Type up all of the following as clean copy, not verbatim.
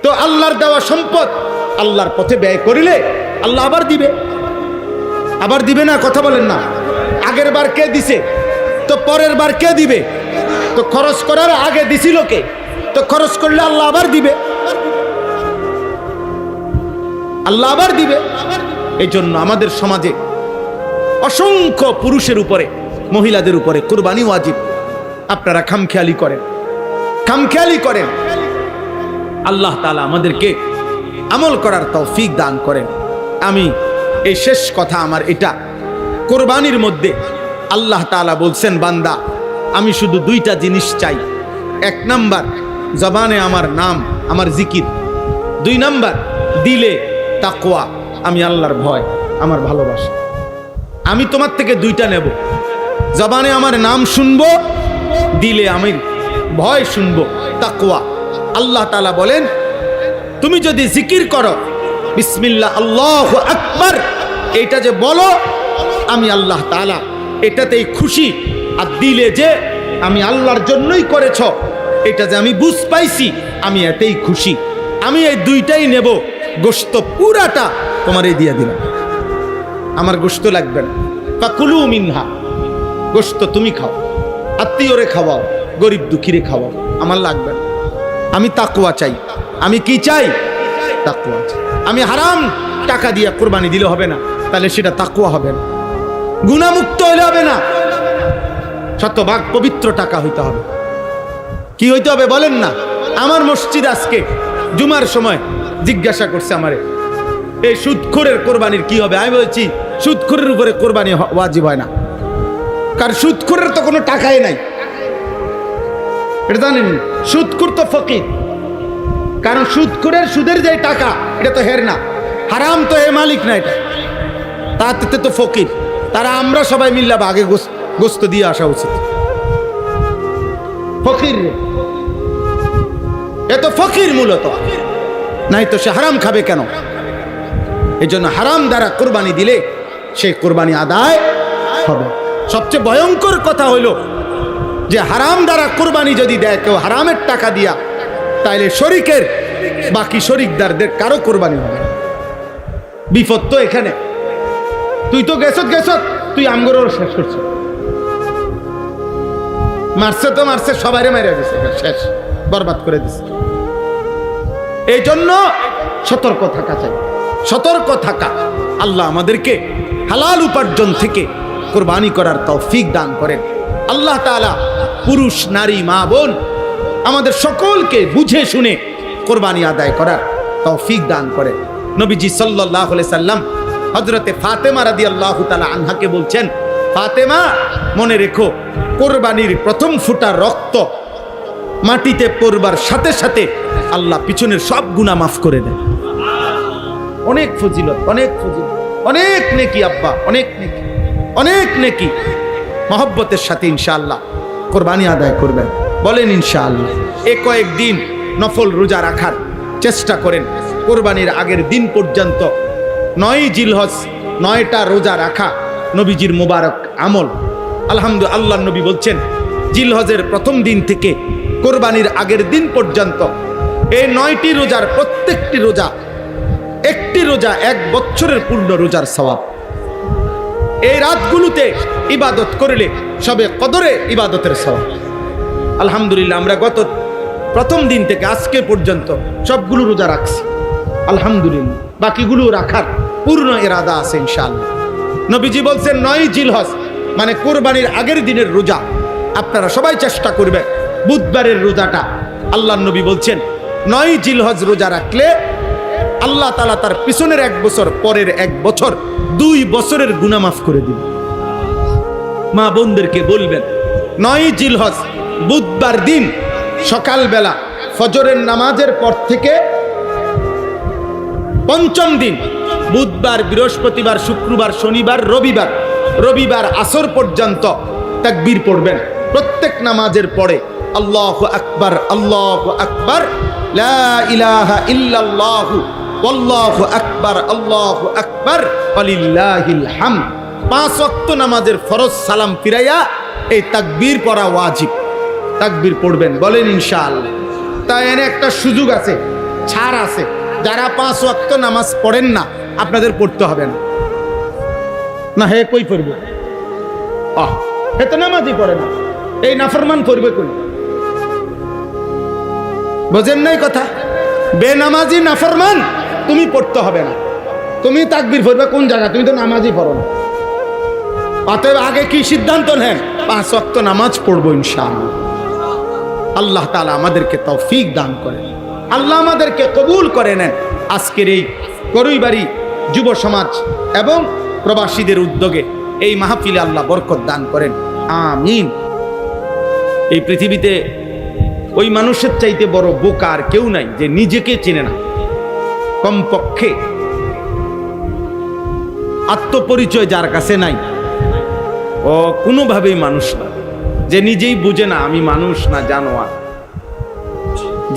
তো আল্লাহর দেওয়া সম্পদ আল্লাহর পথে ব্যয় করিলে আল্লাহ আবার দিবে। আবার দিবে না? কথা বলেন না। আগের বার কে দিছে, তো পরের বার কে দিবে? তো খরচ করার আগে দিছিল কে? তো খরচ করলে আল্লাহ আবার দিবে, আল্লাহ আবার দিবে। এই জন্য আমাদের সমাজে অসংখ্য পুরুষের উপরে, মহিলাদের উপরে কুরবানি ওয়াজিব। আপনারা খামখেয়ালি করেন, খামখেয়ালি করেন। আল্লাহ তাআলা আমাদেরকে আমল করার তৌফিক দান করেন। আমি এই শেষ কথা আমার এটা, কুরবানির মধ্যে আল্লাহ তাআলা বলছেন, বান্দা আমি শুধু দুইটা জিনিস চাই। এক নাম্বার জবানে আমার নাম, আমার জিকির। দুই নাম্বার দিলে তাকওয়া, আমি আল্লাহর ভয়, আমার ভালোবাসা। আমি তোমার থেকে দুইটা নেব, জবানে আমার নাম শুনবো, দিলে আমি ভয় শুনবো, তাকওয়া। আল্লাহ তাআলা বলেন, তুমি যদি জিকির করো বিসমিল্লাহ আল্লাহু আকবার, এটা যে বলো আমি আল্লাহ তাআলা এটাতেই খুশি। আর দিলে যে আমি আল্লাহর জন্যই করেছ, এটা যে আমি বুঝ পাইছি, আমি এতেই খুশি। আমি এই দুইটাই নেব, গোশত পুরাটা তোমারে দিয়ে দিলাম, আমার গোশত লাগবে না। ফাকুলু মিনহা, গোশত তুমি খাও, আত্মীয়রে খাওয়াও, গরিব দুঃখীরে খাওয়াও, আমার লাগবে না। আমি তাকওয়া চাই। আমি কি চাই? তাকওয়া চাই। আমি হারাম টাকা দিয়ে কুরবানি দিলে হবে না, তাহলে সেটা তাকওয়া হবে না। গুনাহমুক্ত হইলে হবে না, শতভাগ পবিত্র টাকা হইতে হবে। কি হইতে হবে বলেন না? আমার মসজিদ আজকে জুমার সময় জিজ্ঞাসা করছে আমারে, এই সুদখোরের কোরবানির কি হবে? আমি বলছি সুদখোরের উপরে কোরবানি ওয়াজিব হয় না, কারণ সুদখোরের তো কোনো টাকাই নাই। এটা জানেন? সুদখোর তো ফকির, কারণ সুদখোরের সুদের যে টাকা এটা তো হের না, হারাম তো হে মালিক না, এটা তাতে তো ফকির। তারা আমরা সবাই মিল্লা আগে গোস্ত দিয়ে আসা উচিত। ফকির রে, এ তো ফকির মূলত, নাই তো সে হারাম খাবে কেন? এই জন্য হারাম দ্বারা কোরবানি দিলে সেই কোরবানি আদায় হবে। সবচেয়ে ভয়ঙ্কর কথা হইল যে হারাম দ্বারা কোরবানি যদি দেয় কেউ হারামের টাকা দিয়া, তাইলে শরিকের বাকি শরিকদারদের কারো কোরবানি হবে। বিপদ তো এখানে। তুই তো গেছত, তুই আমগরও শেষ করছ, মারছে তো মারছে, সবাই মারা গেছে, শেষ, বরবাদ করে দিছে। এই জন্য সতর্ক থাকা চাই, সতর্ক থাকা। আল্লাহ আমাদেরকে হালাল উপার্জন থেকে কোরবানি করার তৌফিক দান করেন। আল্লাহ তাআলা পুরুষ, নারী, মা, বোন আমাদের সকলকে বুঝে শুনে কোরবানি আদায় করার তৌফিক দান করেন। নবীজি সাল্লাল্লাহু আলাইহি সাল্লাম হযরতে ফাতেমা রাদিয়াল্লাহু তাআলা আনহাকে বলছেন, ফাতেমা মনে রেখো, কোরবানির প্রথম ফোঁটা রক্ত মাটিতে পড়বার সাথে সাথে আল্লাহ পিছনের সব গুনাহ মাফ করে দেন। অনেক ফজিলত, অনেক ফজিলত, অনেক নেকি আব্বা, অনেক নেকি, অনেক নেকি। মহব্বতের সাথে ইনশাআল্লাহ কোরবানি আদায় করবেন, বলেন ইনশাআল্লাহ। এ কয়েকদিন নফল রোজা রাখার চেষ্টা করেন। কোরবানির আগের দিন পর্যন্ত 9 জিলহজ 9টা রোজা রাখা নবীজির মুবারক আমল। আলহামদুলিল্লাহ, আল্লাহর নবী বলছেন জিলহজের প্রথম দিন থেকে কোরবানির আগের দিন পর্যন্ত এই 9টি রোজার প্রত্যেকটি রোজা, একটি রোজা 1 বছরের পূর্ণ রোজার সওয়াব। এই রাতগুলোতে ইবাদত করলে সবে কদরে ইবাদতের সওয়াব। আলহামদুলিল্লাহ, আমরা গত প্রথম দিন থেকে আজকে পর্যন্ত সবগুলো রোজা রাখছি আলহামদুলিল্লাহ। বাকিগুলো রাখার পূর্ণ ইরাদা আছে ইনশাআল্লাহ। নবীজি বলছেন 9 জিলহজ মানে কোরবানির আগের দিনের রোজা। আপনারা সবাই চেষ্টা করবেন বুধবারের রোজাটা। আল্লাহর নবী বলছেন 9 জিলহজ রোজা রাখলে আল্লাহ তাআলা তার পিছনের 1 বছর, পরের 1 বছর, 2 বছরের গুনাহ মাফ করে দিবেন। মা বোনদেরকে বলবেন 9 জিলহজ বুধবার দিন সকালবেলা ফজরের নামাজের পর থেকে পঞ্চম দিন বুধবার, বৃহস্পতিবার, শুক্রবার, শনিবার, রবিবার আসর পর্যন্ত তাকবীর পড়বেন। প্রত্যেক নামাজের পরে আল্লাহু আকবার, আল্লাহু আকবার, লা ইলাহা ইল্লাল্লাহু, আল্লাহু আকবার, আল্লাহু আকবার, ওয়ালিল্লাহিল হামদ। 5 ওয়াক্ত নামাজের ফরজ সালাম ফিরাইয়া এই তাকবীর পড়া ওয়াজিব। তাকবীর পড়বেন, বলেন ইনশাআল্লাহ। তাই এনে একটা সুযোগ আছে, ছাড় আছে, যারা 5 ওয়াক্ত নামাজ পড়েন না আপনাদের পড়তে হবে না। না হে কই পড়বে? হে তো নামাজই পড়ে না, এই নাফরমান পড়বে কই? বোঝেন নাই কথা? বেনামাজি নাফরমান তুমি পড়তে হবে না। তুমি তাকবীর পড়বে কোন জায়গা? তুমি তো নামাজই পড়ো না। অতএব আগে কি সিদ্ধান্ত নেন? 5 ওয়াক্ত নামাজ পড়বো ইনশাআল্লাহ। আল্লাহ তাআলা আমাদেরকে তৌফিক দান করেন, আল্লাহ আমাদেরকে কবুল করে নেন। আজকের এই করুইবাড়ি যুব সমাজ এবং প্রবাসীদের উদ্যোগে এই মাহফিলে আল্লাহ বরকত দান করেন, আমিন। এই পৃথিবীতে ওই মানুষের চাইতে বড় বোকা আর কেউ নাই যে নিজেকে চেনে না। কমপক্ষে আত্মপরিচয় যার কাছে নাই, ও কোনোভাবেই মানুষ না। যে নিজেই বুঝে না আমি মানুষ না জানোয়ার,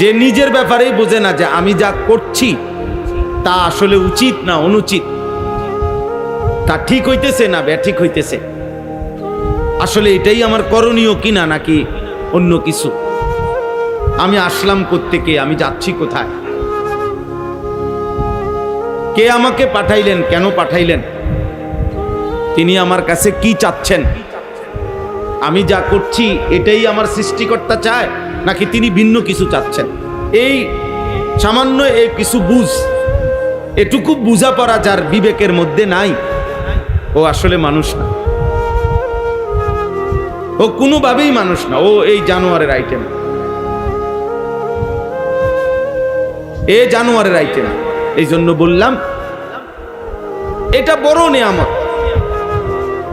যে নিজের ব্যাপারেই বোঝে না যে আমি যা করছি তা আসলে উচিত না অনুচিত, তা ঠিক হইতেছে না ব্যাঠিক হইতেছে, আসলে এটাই আমার করণীয় কিনা নাকি অন্য কিছু, আমি আসলাম কোত্থেকে, আমি যাচ্ছি কোথায়, কে আমাকে পাঠাইলেন, কেন পাঠাইলেন, তিনি আমার কাছে কি চাচ্ছেন, আমি যা করছি এটাই আমার সৃষ্টিকর্তা চায় নাকি তিনি ভিন্ন কিছু চাচ্ছেন। এই সামান্য এই কিছু বুঝ, এটুকু বুঝাপড়া যার বিবেকের মধ্যে নাই, ও আসলে মানুষ না, ও কোনোভাবেই মানুষ না, ও এই জানোয়ারের আইটেম, এ জানোয়ারের আইটেম। এই জন্য বললাম এটা বড় নেয়ামত,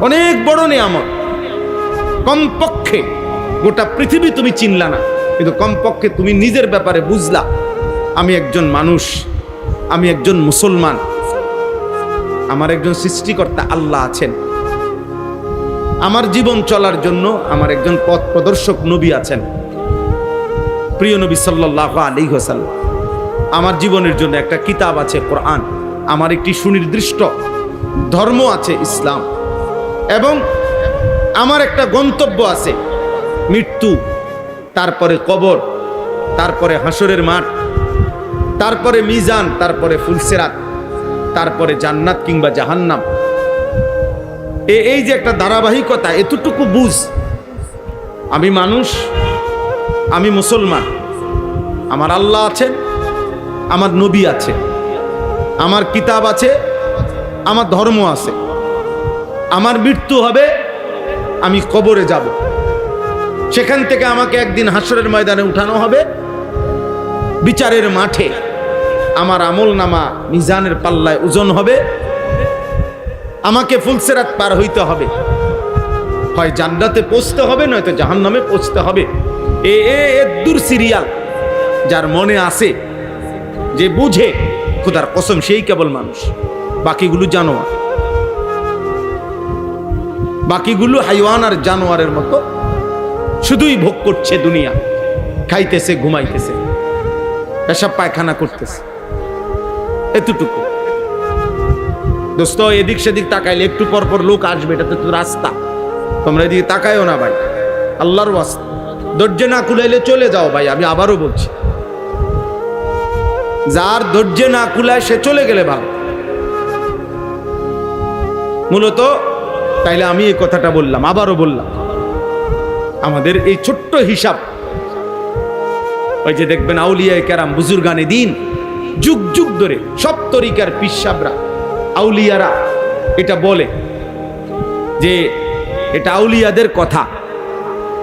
অনেক বড় নেয়ামত। কমপক্ষে গোটা পৃথিবী তুমি চিনলা না, কিন্তু কমপক্ষে তুমি নিজের ব্যাপারে বুঝলা আমি একজন মানুষ, আমি একজন মুসলমান, আমার একজন সৃষ্টিকর্তা আল্লাহ আছেন, আমার জীবন চলার জন্য আমার একজন পথ প্রদর্শক নবী আছেন, প্রিয় নবী সাল্লাল্লাহু আলাইহি ওয়াসাল্লাম। আমার জীবনের জন্য একটা কিতাব আছে কোরআন, আমার একটি সুনির্দিষ্ট ধর্ম আছে ইসলাম, এবং আমার একটা গন্তব্য আছে মৃত্যু, তারপরে কবর, তারপরে হাসরের মাঠ, তারপরে মিজান, তারপরে ফুলসিরাত, তারপরে জান্নাত কিংবা জাহান্নাম। এই যে একটা ধারাবাহিকতা, এতটুকু বুঝ, আমি মানুষ, আমি মুসলমান, আমার আল্লাহ আছেন, আমার নবী আছে, আমার কিতাব আছে, আমার ধর্ম আছে, আমার মৃত্যু হবে, আমি কবরে যাব, সেখান থেকে আমাকে একদিন হাসরের ময়দানে উঠানো হবে, বিচারের মাঠে আমার আমল নামা মিজানের পাল্লায় ওজন হবে, আমাকে ফুলসিরাত পার হইতে হবে, হয় জান্নাতে পৌঁছতে হবে নয়তো জাহান্নামে পৌঁছতে হবে। দূর সিরিয়াল যার মনে আছে, যে বুঝে, খোদার কসম সেই কেবল মানুষ, বাকিগুলো জানোয়ার, বাকিগুলো হাইওয়ান আর জানোয়ারের মতো শুধুই ভোগ করছে দুনিয়া, খাইতেছে, ঘুমাইতেছে, পেশাব পায়খানা করতেছে, এতটুকু। দোস্ত এদিক সেদিক তাকাইলে একটু পর পর লোক আসবে, এটা তো রাস্তা, তোমরা এদিকে তাকাইও না ভাই, আল্লাহর ওয়াস্তে। ধৈর্য না কুলাইলে চলে যাও ভাই, আমি আবারও বলছি, যার ধৈর্য না কুলায় সে চলে গেলে ভালো। মূলত তাইলে আমি এই কথাটা বললাম, আবারও বললাম, আমাদের এই ছোট্ট হিসাব, ওই যে দেখবেন আউলিয়ায়ে কেরাম বুজুর্গানে দিন যুগ যুগ ধরে সব তরিকার পিসাবরা আউলিয়ারা এটা বলে যে এটা আউলিয়াদের কথা,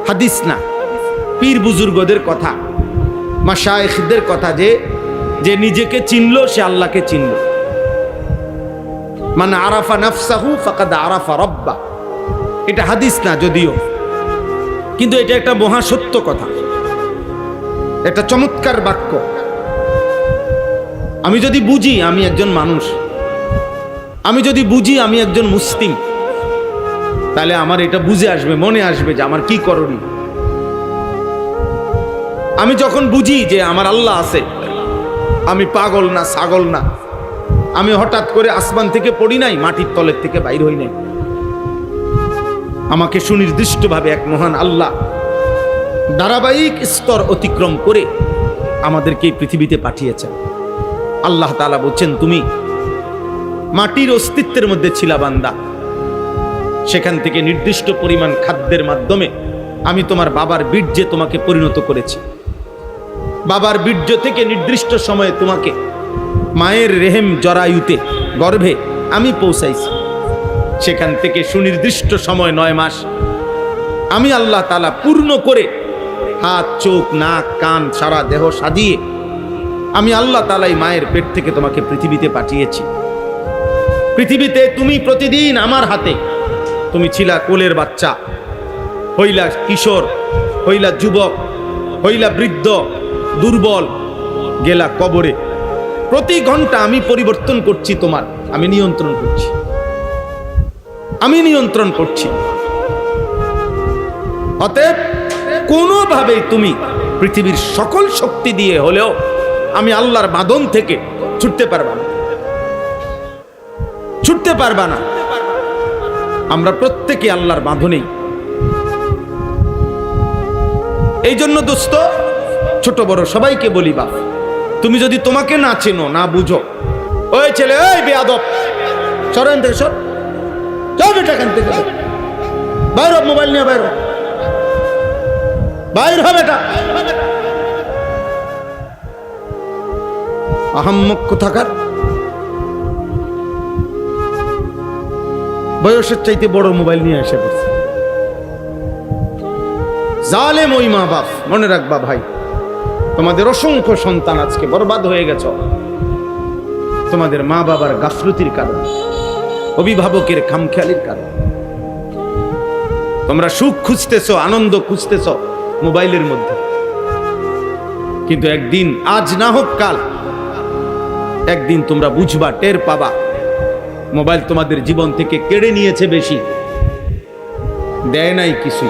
হাদিস না, পীর বুজুর্গদের কথা, মাশায়েখদের কথা, যে নিজেকে চিনলো সে আল্লাহকে চিনল। মান আরাফা নাফসাহু ফাকাদ আরাফা রাব্বা, এটা হাদিস না যদিও, কিন্তু এটা একটা মহা সত্য কথা, একটা চমৎকার বাক্য। আমি যদি বুঝি আমি একজন মানুষ, আমি যদি বুঝি আমি একজন মুসলিম, তাহলে আমার এটা বুঝে আসবে, মনে আসবে যে আমার কি করণীয়। আমি যখন বুঝি যে আমার আল্লাহ আছে, আমি পাগল না, ছাগল না, আমি হঠাৎ করে আসমান থেকে পড়ি নাই, মাটির তলের থেকে বাইর হই নাই, আমাকে সুনির্দিষ্টভাবে এক মহান আল্লাহ ধারাবাহিক স্তর অতিক্রম করে আমাদেরকে এই পৃথিবীতে পাঠিয়েছেন। আল্লাহ তাআলা বলছেন, তুমি মাটির অস্তিত্বের মধ্যে ছিলা বান্দা, সেখান থেকে নির্দিষ্ট পরিমাণ খাদ্যের মাধ্যমে আমি তোমার বাবার বীর্যে তোমাকে পরিণত করেছি। বাবার বীর্য থেকে নির্দিষ্ট সময়ে তোমাকে মায়ের রেহেম জরায়ুতে গর্ভে আমি পৌঁছাইছি। সেখান থেকে সুনির্দিষ্ট সময় 9 মাস আমি আল্লাহ তাআলা পূর্ণ করে হাত, চোখ, নাক, কান, সারা দেহ সাজিয়ে আমি আল্লাহ তাআলাই মায়ের পেট থেকে তোমাকে পৃথিবীতে পাঠিয়েছি। পৃথিবীতে তুমি প্রতিদিন আমার হাতে, তুমি ছিলা কোলের বাচ্চা, হইলা কিশোর, হইলা যুবক, হইলা বৃদ্ধ, দুর্বল, গেলা কবরে। প্রতি ঘন্টা আমি পরিবর্তন করছি তোমার, আমি নিয়ন্ত্রণ করছি, আমি নিয়ন্ত্রণ করছি। অতএব কোনোভাবেই তুমি পৃথিবীর সকল শক্তি দিয়ে হলেও আমি আল্লাহর বাঁধন থেকে ছুটতে পারবা না, ছুটতে পারবা না। আমরা প্রত্যেকে আল্লাহর বাঁধনেই। এই জন্য দোস্ত, ছোট বড় সবাইকে বলি, বাপ তুমি যদি তোমাকে না চেনো, না বুঝো, ওই ছেলে, ওই বেয়াদব, সরেন থেকে সর, যাও বেটা এখান থেকে, বাইর হ, মোবাইল নিয়ে বাইর হ, বাইর হ বেটা, আহাম্মক কোথাকার। বয়সের চাইতে বড় মোবাইল নিয়ে এসে পড়ছে। জালেম ওই মা বাপ, মনে রাখবা ভাই, তোমাদের অসংখ্য সন্তান আজকে বরবাদ হয়ে গেছ তোমাদের মা বাবার গাফলতির কারণে, অভিভাবকের খামখেয়ালির কারণে। তোমরা সুখ খুঁজতেছো, আনন্দ খুঁজতেছো মোবাইলের মধ্যে, কিন্তু একদিন, আজ না হোক কাল, একদিন তোমরা বুঝবা, টের পাবা, মোবাইল তোমাদের জীবন থেকে কেড়ে নিয়েছে বেশি, দেয় নাই কিছু।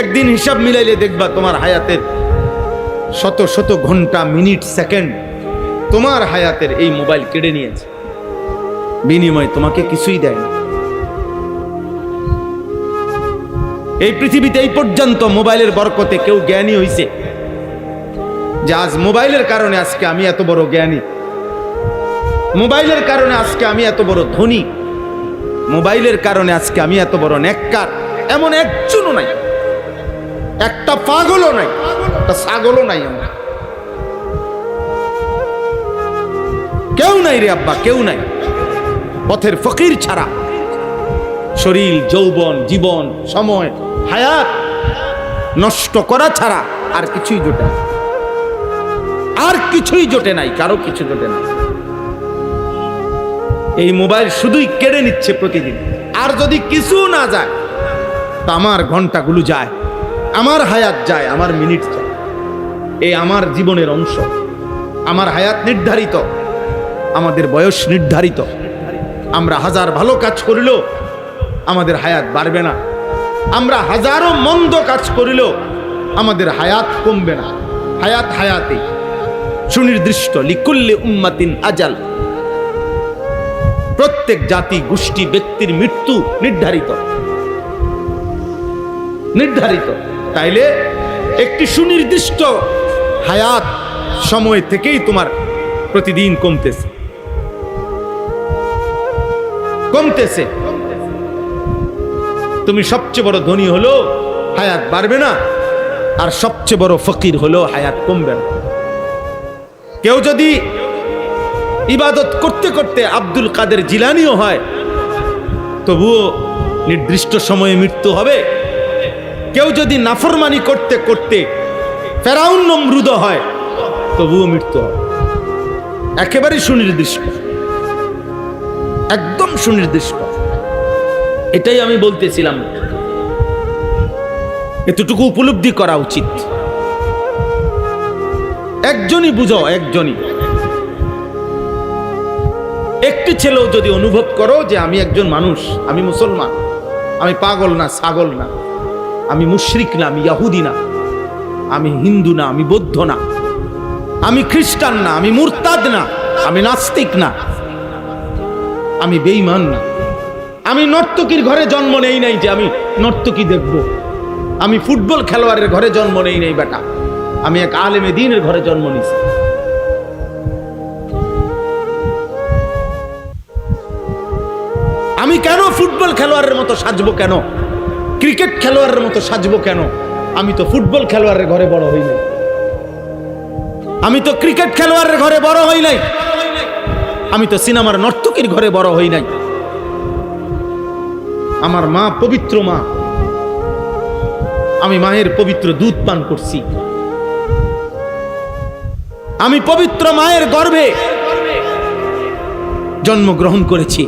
একদিন হিসাব মিলাইলে দেখবা তোমার হায়াতের শত শত ঘন্টা, মিনিট, সেকেন্ড তোমার হায়াতের এই মোবাইল কেড়ে নিয়েছে, বিনিময়ে তোমাকে কিছুই দেয় না। এই পৃথিবীতে এই পর্যন্ত মোবাইলের বরকতে কেউ জ্ঞানী হইছে যে আজ মোবাইলের কারণে আজকে আমি এত বড় জ্ঞানী, মোবাইলের কারণে আজকে আমি এত বড় ধনী, মোবাইলের কারণে আজকে আমি এত বড় নেককার, এমন একজনও নাই, একটা পাগলও নাই, একটা ছাগলও নাই, আমরা কেউ নাই রে আব্বা, কেউ নাই। পথের ফকির ছাড়া শরীর, যৌবন, জীবন, সময়, হায়াত নষ্ট করা ছাড়া আর কিছুই জোটে না, আর কিছুই জোটে নাই, কারো কিছু জোটে না। এই মোবাইল শুধুই কেড়ে নিচ্ছে প্রতিদিন। আর যদি কিছু না যায়, তা আমার ঘন্টাগুলো যায়, আমার হায়াত যায়, আমার মিনিট যায়। এই আমার জীবনের অংশ, আমার হায়াত নির্ধারিত, আমাদের বয়স নির্ধারিত। আমরা হাজার ভালো কাজ করিলেও আমাদের হায়াত বাড়বে না, আমরা হাজারো মন্দ কাজ করিলেও আমাদের হায়াত কমবে না। হায়াত হায়াতে সুনির্দিষ্ট, লিকুল্লি উম্মাতিন আজাল, প্রত্যেক জাতি, গোষ্ঠী, ব্যক্তির মৃত্যু নির্ধারিত, নির্ধারিত। তাইলে একটি সুনির্দিষ্ট হায়াত সময় থেকেই তোমার প্রতিদিন কমতেছে, কমতেছে। তুমি সবচেয়ে বড় ধনী হলো হায়াত বাড়বে না, আর সবচেয়ে বড় ফকির হলো হায়াত কমবে না। কেউ যদি ইবাদত করতে করতে আব্দুল কাদের জিলানিও হয়, তবুও নির্দিষ্ট সময়ে মৃত্যু হবে। কেউ যদি নাফরমানি করতে করতে ফেরাউন নমরুদ হয়, তবুও মৃত্যু হবে। একেবারে সুনির্দিষ্ট, একদম সুনির্দিষ্ট। এটাই আমি বলতেছিলাম, এতটুকু উপলব্ধি করা উচিত। একজনই বুঝো, একজনই, একটি ছেলেও যদি অনুভব করো যে আমি একজন মানুষ, আমি মুসলমান, আমি পাগল না, ছাগল না, আমি মুশরিক না, আমি ইয়াহুদি না, আমি হিন্দু না, আমি বৌদ্ধ না, আমি খ্রিস্টান না, আমি মুরতাদ না, আমি নাস্তিক না, আমি বেঈমান না, আমি নর্তকীর ঘরে জন্ম নেই নাই যে আমি নর্তকী দেখব, আমি ফুটবল খেলোয়াড়ের ঘরে জন্ম নেই নেই বেটা, আমি এক আলেমে দ্বীনের ঘরে জন্ম নিয়েছি। আমি কেন ফুটবল খেলোয়াড়ের মতো সাজবো, কেন ক্রিকেট খেলোয়াড়ের মতো সাজবো কেন? আমি তো ফুটবল খেলোয়াড়ের ঘরে বড় হই নাই, আমি তো ক্রিকেট খেলোয়াড়ের ঘরে বড় হই নাই, আমি তো সিনেমার নর্তকীর ঘরে বড় হই নাই। আমার মা পবিত্র মা, আমি মায়ের পবিত্র দুধ পান করছি, আমি পবিত্র মায়ের গর্ভে জন্মগ্রহণ করেছি।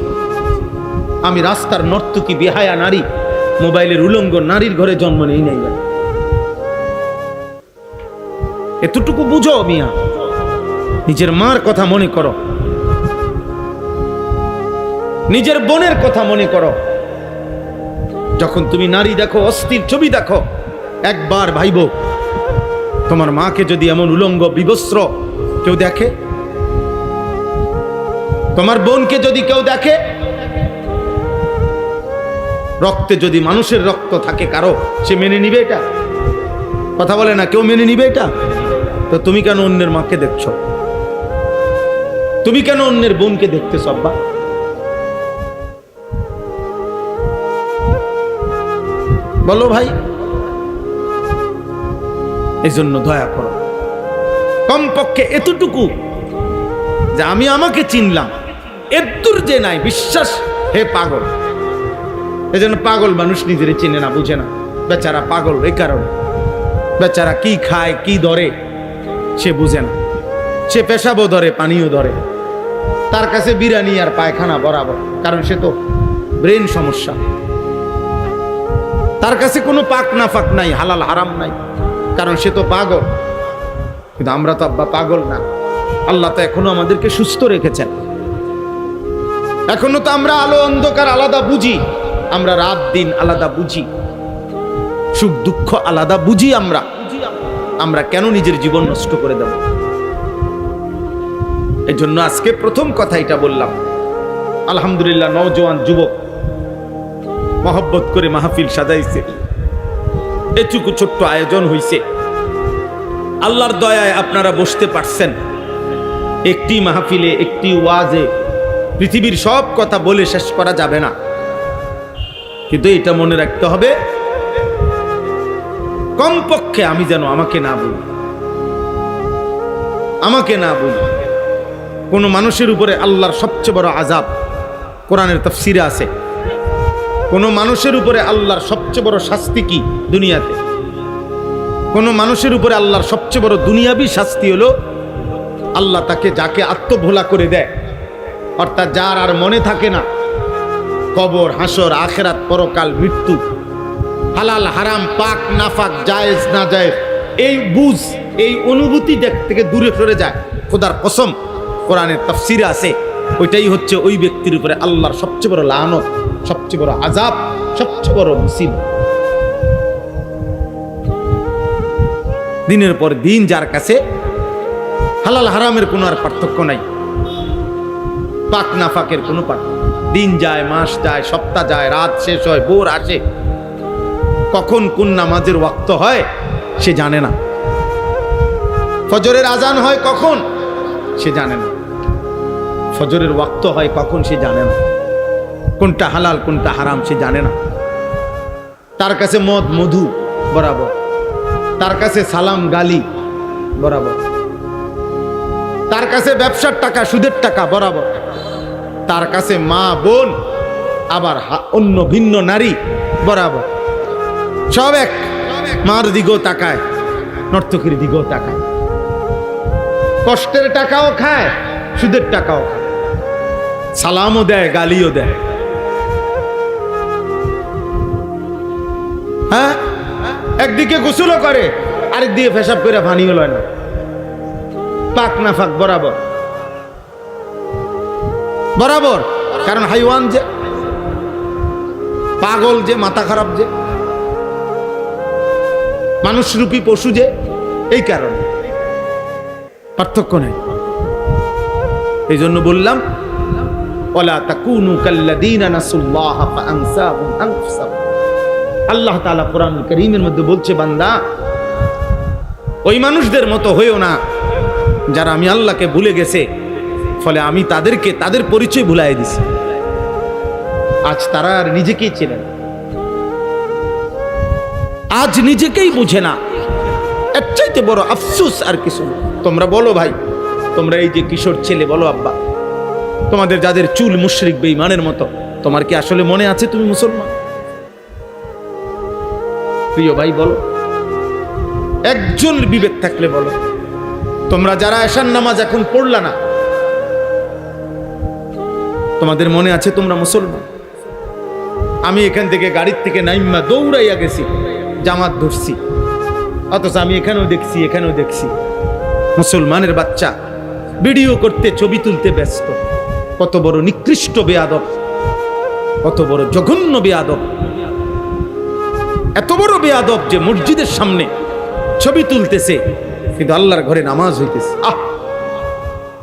আমি রাস্তার নর্তকী বেহায়া নারী, মোবাইলের উলঙ্গ নারীর ঘরে জন্ম নেই নাই। এতটুকু বুঝো মিয়া, নিজের মার কথা মনে করো, নিজের বোনের কথা মনে করো। যখন তুমি নারী দেখো, অস্থির ছবি দেখো, একবার ভাইবো তোমার মাকে যদি এমন উলঙ্গ বিবস্ত্র কেউ দেখে, তোমার বোনকে যদি কেউ দেখে, রক্তে যদি মানুষের রক্ত থাকে কারো, সে মেনে নিবে এটা? কথা বলে না, কেউ মেনে নিবে এটা? তো তুমি কেন অন্যের মাকে দেখছো? তুমি কেন অন্যের বোনকে দেখতেছ? আব্বা বলো ভাই। এই জন্য দয়া করো, কমপক্ষে এতটুকু যে আমি আমাকে চিনলাম, এদূর যে নাই বিশ্বাস। হে পাগল, এই জন্য পাগল মানুষ নিজের চিনে না, বুঝে না। বেচারা পাগল এই কারণে, বেচারা কি খায় কি ধরে সে বুঝে না। সে পেশাবও ধরে, পানিও ধরে, তার কাছে বিরিয়ানি আর পায়খানা বরাবর, কারণ সে তো ব্রেন সমস্যা। তার কাছে কোনো পাক না ফাক নাই, হালাল হারাম নাই, কারণ সে তো পাগল। কিন্তু আমরা তো আব্বা পাগল না। আল্লাহ তো এখনো আমাদেরকে সুস্থ রেখেছেন, এখনো তো আমরা আলো অন্ধকার আলাদা বুঝি, আমরা রাত দিন আলাদা বুঝি, সুখ দুঃখ আলাদা বুঝি। আমরা কেন নিজের জীবন নষ্ট করে দেব? এই জন্য আজকে প্রথম কথা এটা বললাম। আলহামদুলিল্লাহ, নওজোয়ান যুবক মহব্বত করে মাহফিল সাজাইছে, এটুকু ছোট্ট আয়োজন হইছে। আল্লাহর দয়ায় আপনারা বসতে পারছেন। একটি মাহফিলে, একটি ওয়াজে পৃথিবীর সব কথা বলে শেষ করা যাবে না, কিন্তু এটা মনে রাখতে হবে, কমপক্ষে আমি যেন আমাকে না বলি, আমাকে না বলি। কোন মানুষের উপরে আল্লাহর সবচেয়ে বড় আযাব কোরআনের তাফসীরে আছে। কোন মানুষের উপরে আল্লাহর সবচেয়ে বড় শাস্তি কি দুনিয়াতে? কোন মানুষের উপরে আল্লাহর সবচেয়ে বড় দুনিয়াবী শাস্তি হলো, আল্লাহ তাকে যাকে আত্মভোলা করে দেয়, অর্থাৎ যার আর মনে থাকে না কবর, হাসর, আখেরাত, পরকাল, মৃত্যু, হালাল হারাম, পাক নাফাক, জায়েজ না জায়েজ, এই বুঝ, এই অনুভূতি থেকে দূরে সরে যায়। খোদার কসম, কোরআনের তাফসীরে আছে, ওইটাই হচ্ছে ওই ব্যক্তির উপরে আল্লাহর সবচেয়ে বড় লানত, সবচেয়ে বড় আযাব, সবচেয়ে বড় মুসিবত। দিনের পর দিন যার কাছে হালাল হারামের কোনো আর পার্থক্য নাই, পাক নাফাকের কোনো পার্থক্য, দিন যায়, মাস যায়, সপ্তাহ যায়, রাত শেষ হয়, ভোর আসে, কখন কোন নামাজের ওয়াক্ত হয় সে জানে না, ফজরের আজান হয় কখন সে জানে না, ফজরের ওয়াক্ত হয় কখন সে জানে না, কোনটা হালাল কোনটা হারাম সে জানে না। তার কাছে মদ মধু বরাবর, তার কাছে সালাম গালি বরাবর, তার কাছে ব্যবসার টাকা সুদের টাকা বরাবর, তার কাছে মা বোন আবার অন্য ভিন্ন নারী বরাবর, সব এক। মার দিকেও তাকায়, নর্তকীর দিকেও তাকায়, কষ্টের টাকাও খায়, সুদের টাকাও খায়, সালামও দেয়, গালিও দেয়। হ্যাঁ, একদিকে গোসলও করে, আরেকদিকে পেশাব করে পানিও লয় না, পাক নাফাক বরাবর বরাবর। কারণ হাইওয়ান যে, পাগল যে, মাথা খারাপ যে, মানুষরূপী পশু যে, এই কারণে পার্থক্য নেই। এই জন্য বললাম, ওয়ালা তাকুনু কাল্লাযীনা নাসুল্লাহা ফাআনসাহুম আনফুসাহুম। আল্লাহ তাআলা কোরআন কারীমের মধ্যে বলছে, বান্দা ওই মানুষদের মতো হইও না যারা আমি আল্লাহকে ভুলে গেছে, ফলে আমি তাদেরকে তাদের পরিচয় ভুলাই দিছি। আজ তারা আর নিজেকেই চেনে না, আজ নিজেকেই বুঝে না। এর চাইতে বড় আফসোস আর কিছু না। তোমরা বলো ভাই, তোমরা এই যে কিশোর ছেলে, বলো আব্বা, তোমাদের যাদের চুল মুশরিক বেঈমানের মতো, তোমার কি আসলে মনে আছে তুমি মুসলমান? প্রিয় ভাই বলো, একজন বিবেক থাকলে বলো, তোমরা যারা এশার নামাজ এখন পড়লা না, তোমাদের মনে আছে তোমরা মুসলমান? আমি এখান থেকে গাড়ির থেকে নাইম্মা দৌড়াইয়া গেছি, জামাত ধরছি, অথচ আমি এখানেও দেখছি মুসলমানের বাচ্চা ভিডিও করতে, ছবি তুলতে ব্যস্ত। কত বড় নিকৃষ্ট বেয়াদব, কত বড় জঘন্য বেয়াদব, এত বড় বেয়াদব যে মসজিদের সামনে ছবি তুলতেছে কিন্তু আল্লাহর ঘরে নামাজ হইতেছে।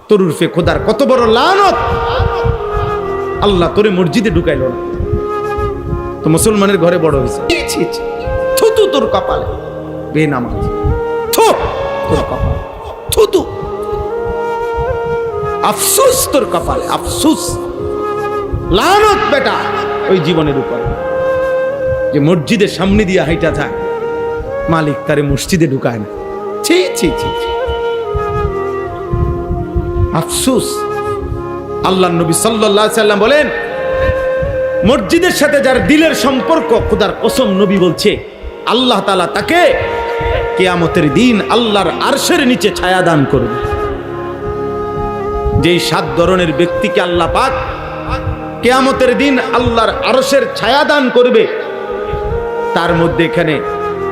তোর উর্ফে খোদার কত বড় লানত! আল্লাহ তোরে মসজিদে ঢুকাইল না, তো মুসলমানের ঘরে বড় হয়েছে। থুতু তোর কপালে বেনামাজ, তোর কপালে থুতু, আফসোস তোর কপালে, আফসোস, লানত বেটা ওই জীবনের উপরে যে মসজিদের সামনে দিয়ে হাইটা যায়, মালিক তারে মসজিদে ঢুকায় না। ছি ছি ছি, আফসোস। আল্লাহ নবী সাল্লাল্লাহু আলাইহি সাল্লাম বলেন, মসজিদের সাথে যার দিলের সম্পর্ক, খোদার কসম নবী বলছে, আল্লাহ তাআলা তাকে কিয়ামতের দিন আল্লাহর আরশের নিচে ছায়া দান করবে। যেই 7 ধরনের ব্যক্তিকে আল্লাহ পাক কিয়ামতের দিন আল্লাহর আরশের ছায়া দান করবে, তার মধ্যে এখানে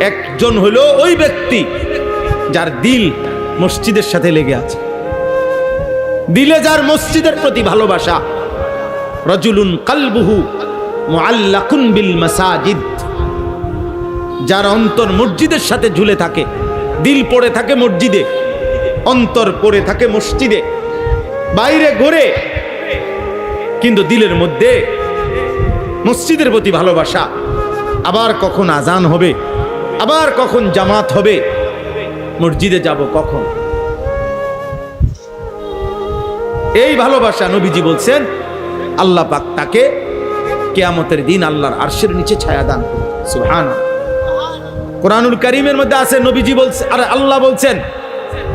একজন হলো ওই ব্যক্তি যার দিল মসজিদের সাথে লেগে আছে, দিলে যার মসজিদের প্রতি ভালোবাসা। রাজুলুন কালবুহু মুআল্লাকুন বিল মাসাজিদ, যার অন্তর মসজিদের সাথে ঝুলে থাকে, দিল পড়ে থাকে মসজিদে, অন্তর পড়ে থাকে মসজিদে, বাইরে ঘুরে কিন্তু দিলের মধ্যে মসজিদের প্রতি ভালোবাসা। আবার কখন আজান হবে, আবার কখন জামাত হবে, মসজিদে যাব কখন, এই ভালোবাসা নবীজি বলছেন আল্লাহ পাক তাকে কিয়ামতের দিন আল্লাহর আরশের নিচে ছায়া দান করবে। সুবহানাল্লাহ। কোরআনুল কারীমের মধ্যে আছে, নবীজি বলছে, আর আল্লাহ বলছেন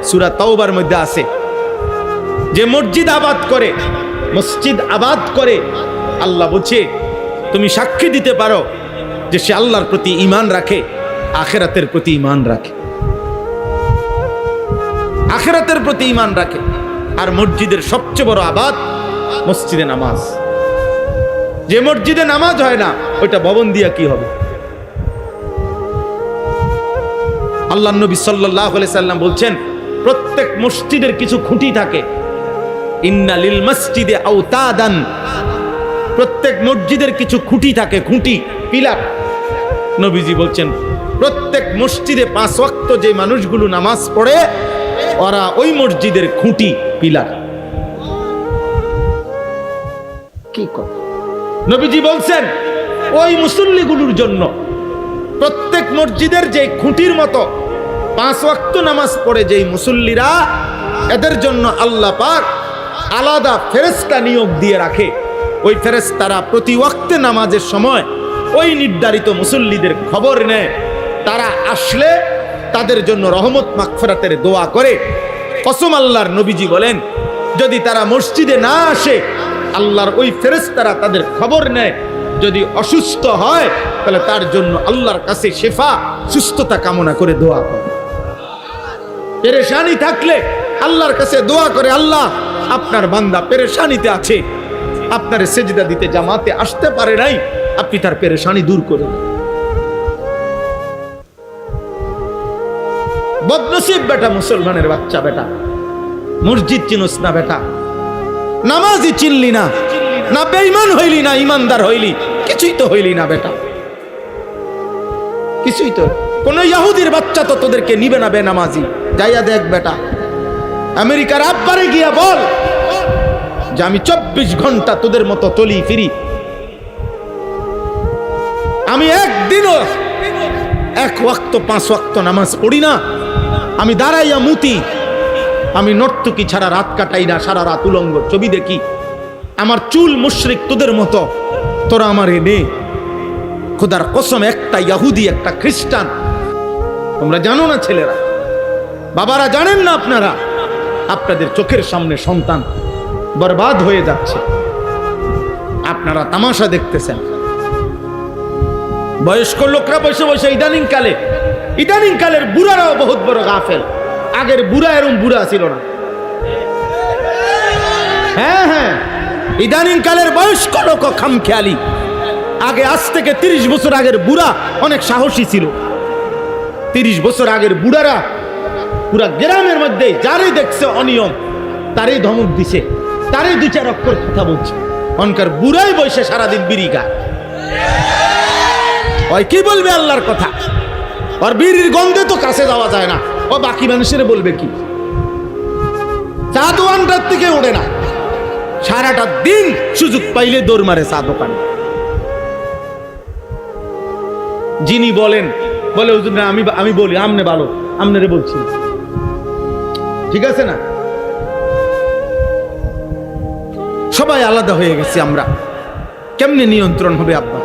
সূরা তাওবার মধ্যে আছে, যে মসজিদ আবাদ করে আল্লাহ বলছে তুমি সাক্ষী দিতে পারো যে সে আল্লাহর প্রতি ঈমান রাখে, আখিরাতের প্রতি ঈমান রাখে, আখিরাতের প্রতি ঈমান রাখে। আর মসজিদের সবচেয়ে বড় আবাদ মসজিদে নামাজ। যে মসজিদে নামাজ হয় না, ওইটা ভবন দিয়া কি হবে? আল্লাহ নবী সাল্লাল্লাহু আলাইহি সাল্লাম বলছেন, প্রত্যেক মসজিদের কিছু খুঁটি থাকে। ইন্না লিল মসজিদে আওতাদান, প্রত্যেক মসজিদের কিছু খুঁটি থাকে, খুঁটি, পিলার। নবীজি বলছেন প্রত্যেক মসজিদে 5 ওয়াক্ত যে মানুষগুলো নামাজ পড়ে, ওরা ওই মসজিদের খুঁটি, পিলার। কি কথা! নবীজি বলছেন ওই মুসল্লিগুলোর জন্য প্রত্যেক মসজিদের যে খুঁটির মতো 5 ওয়াক্ত নামাজ পড়ে যেই মুসল্লিরা, এদের জন্য আল্লাহ পাক আলাদা ফেরেশতা নিয়োগ দিয়ে রাখে। ওই ফেরেশতারা প্রতি ওয়াক্তে নামাজের সময় ওই নির্ধারিত মুসল্লিদের খবর নেয়, তারা আসলে তাদের জন্য রহমত মাগফিরাতের দোয়া করে। কসম আল্লাহর, নবীজি বলেন যদি তারা মসজিদে না আসে, আল্লাহর ওই ফেরেশতারা তাদের খবর নেয়, যদি অসুস্থ হয় তাহলে তার জন্য আল্লাহর কাছে শিফা, সুস্থতা কামনা করে দোয়া করে। পেরেশানি থাকলে আল্লাহর কাছে দোয়া করে, আল্লাহ আপনার বান্দা পেরেশানিতে আছে, আপনার সেজদা দিতে জামাতে আসতে পারে নাই, আপনি তার পেরেশানি দূর করে দেন। বদনসিব বেটা, মুসলমানের বাচ্চা বেটা, মসজিদ চিনস না বেটা, নামাজি চিনলি না, না বেঈমান হইলি, না ইমানদার হইলি, কিছুই তো হইলি না বেটা, কিছুই তো। কোন ইহুদির বাচ্চা তো তোদেরকে নিবে না বেনামাজি। যাইয়া দেখ বেটা, আমেরিকার আব্বারে গিয়া বল যে আমি 24 ঘন্টা তোদের মতো চলি ফিরি, আমি একদিনও এক ওয়াক্ত 5 ওয়াক্ত নামাজ পড়ি না, আমি দাঁড়াইয়া মুতি, আমি নর্তকী ছাড়া রাত কাটাই না, সারা রাত উলঙ্গ ছবি দেখি, আমার চুল মুশরিক তোদের মতো, তোরা আমার এনে খোদার কসম একটা ইহুদি একটা খ্রিস্টান, তোমরা জানো না ছেলেরা, বাবারা জানেন না আপনারা, আপনাদের চোখের সামনে সন্তান বরবাদ হয়ে যাচ্ছে, আপনারা তামাশা দেখতেছেন। বয়স্ক লোকরা বসে বসে ইদানিং কালের বুড়ারাও বহুত বড় গাফেল। আগের বুড়া এরম বুড়া ছিল না। হ্যাঁ হ্যাঁ, ইদানিং কালের বয়স্ক লোক খামখেয়ালি। আগে আজ থেকে 30 বছর আগের বুড়া অনেক সাহসী ছিল। 30 বছর আগের বুড়ারা পুরা গ্রামের মধ্যে যারই দেখছে অনিয়ম তারই ধমক দিছে, তারই 2-4 অক্ষর কথা বলছে। অনকার বুড়াই বসে সারাদিন বিড়ি গায়। ওই কি বলবে আল্লাহর কথা? আর বিড়ির গন্ধে তো কাছে যাওয়া যায় না, ও বাকি মানুষের বলবে কি? চা দোকানটার থেকে ওঠে না, সারাটা দিন সুযোগ পাইলে দৌড় মারে চা দোকানে। যিনি বলেন বলে হুজুর না, আমি বলি আমনে ভালো, আমনেরে বলছি, ঠিক আছে না? সবাই আলাদা হয়ে গেছি আমরা, কেমনে নিয়ন্ত্রণ হবে আব্বা?